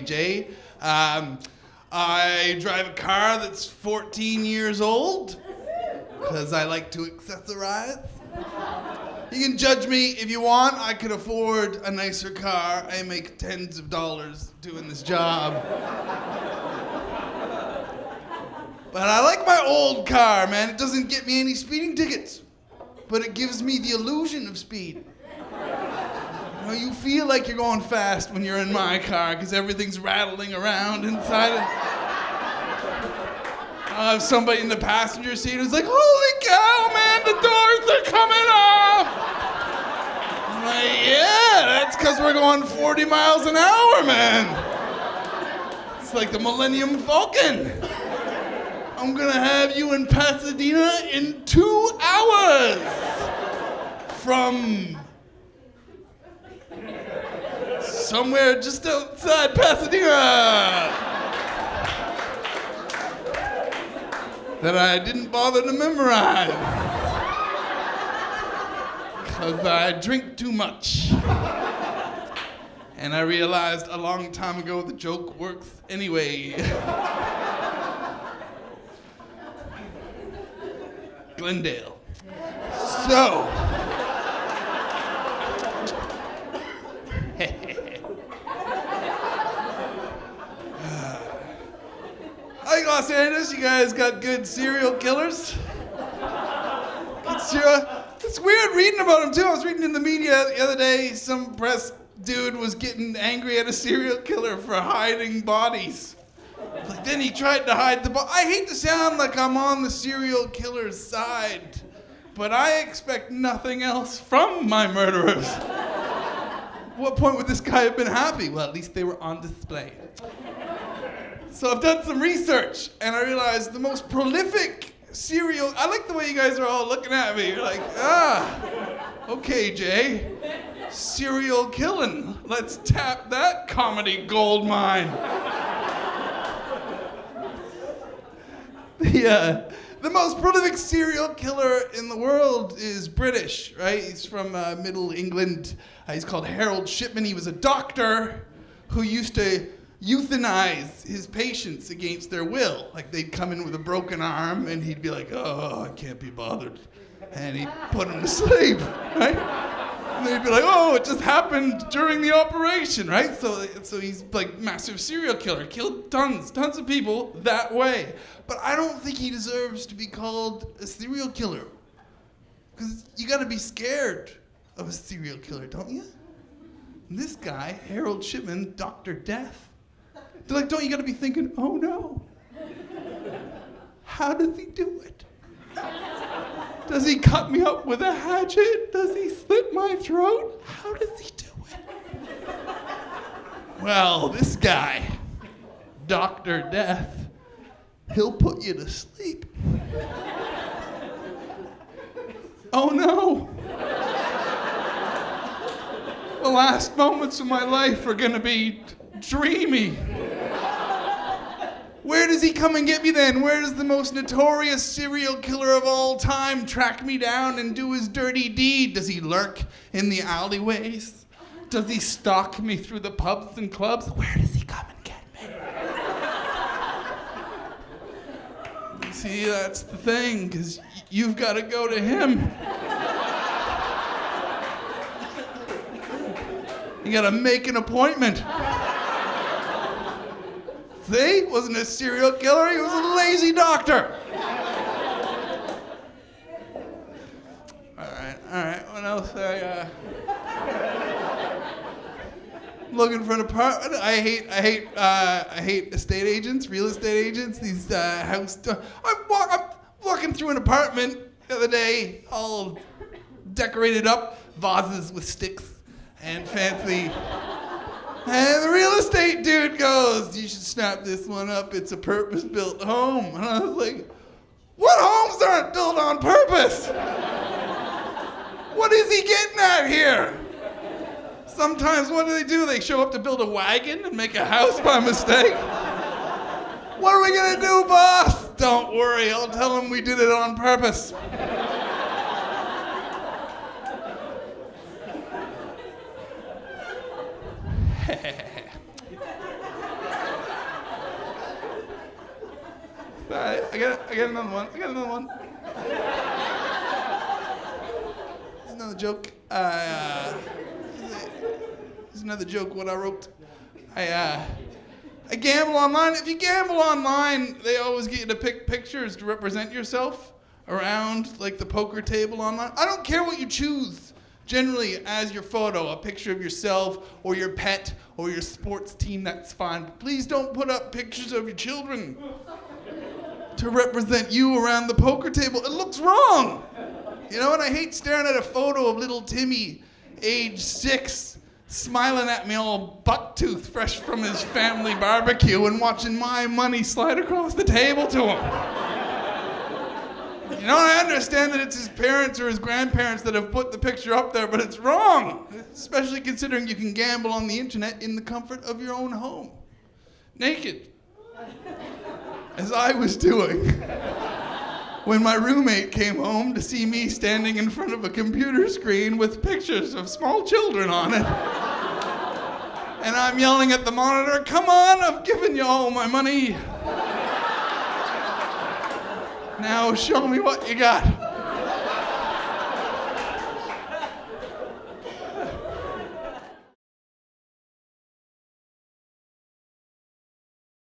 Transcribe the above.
JJ. I drive a car that's 14 years old because I like to accessorize. You can judge me if you want. I could afford a nicer car. I make tens of dollars doing this job. But I like my old car, man. It doesn't get me any speeding tickets, but it gives me the illusion of speed. You know, you feel like you're going fast when you're in my car because everything's rattling around inside it. I have somebody in the passenger seat who's like, holy cow, man, the doors are coming off. I'm like, yeah, that's because we're going 40 miles an hour, man. It's like the Millennium Falcon. I'm gonna have you in Pasadena in 2 hours from somewhere just outside Pasadena that I didn't bother to memorize because I drink too much. And I realized a long time ago the joke works anyway. Glendale. So. I think Los Angeles, you guys got good serial killers. It's weird reading about them too. I was reading in the media the other day, some press dude was getting angry at a serial killer for hiding bodies. Like, then he tried to hide the body. I hate to sound like I'm on the serial killer's side, but I expect nothing else from my murderers. What point would this guy have been happy? Well, at least they were on display. So I've done some research, and I realized the most prolific serial... I like the way you guys are all looking at me. You're like, okay, Jay. Serial killing. Let's tap that comedy gold mine. The most prolific serial killer in the world is British, right? He's from Middle England. He's called Harold Shipman. He was a doctor who used to euthanize his patients against their will. Like, they'd come in with a broken arm and he'd be like, oh, I can't be bothered. And he'd put them to sleep, right? And they'd be like, oh, it just happened during the operation, right? So he's like massive serial killer, killed tons of people that way. But I don't think he deserves to be called a serial killer. Because you gotta be scared of a serial killer, don't you? And this guy, Harold Shipman, Dr. Death, they're like, don't you gotta be thinking, oh no. How does he do it? Does he cut me up with a hatchet? Does he slit my throat? How does he do it? Well, this guy, Dr. Death, he'll put you to sleep. Oh no. The last moments of my life are gonna be dreamy. Where does he come and get me then? Where does the most notorious serial killer of all time track me down and do his dirty deed? Does he lurk in the alleyways? Does he stalk me through the pubs and clubs? Where does he come and get me? You see, that's the thing, because you've got to go to him. You got to make an appointment. See? Wasn't a serial killer, he was a lazy doctor. All right, what else? Looking for an apartment. I hate estate agents, real estate agents, these house... I'm walking through an apartment the other day, all decorated up, vases with sticks and fancy... And the real estate dude goes, you should snap this one up, it's a purpose-built home. And I was like, what homes aren't built on purpose? What is he getting at here? Sometimes what do? They show up to build a wagon and make a house by mistake? What are we gonna do, boss? Don't worry, I'll tell him we did it on purpose. I got another one. Here's another joke. Here's another joke, what I wrote. I gamble online. If you gamble online, they always get you to pick pictures to represent yourself around like the poker table online. I don't care what you choose generally as your photo, a picture of yourself or your pet or your sports team, that's fine. But please don't put up pictures of your children to represent you around the poker table. It looks wrong. You know, and I hate staring at a photo of little Timmy, age 6, smiling at me all buck-toothed, fresh from his family barbecue, and watching my money slide across the table to him. You know, I understand that it's his parents or his grandparents that have put the picture up there, but it's wrong, especially considering you can gamble on the internet in the comfort of your own home, naked, as I was doing when my roommate came home to see me standing in front of a computer screen with pictures of small children on it. And I'm yelling at the monitor, "Come on, I've given you all my money. Now show me what you got."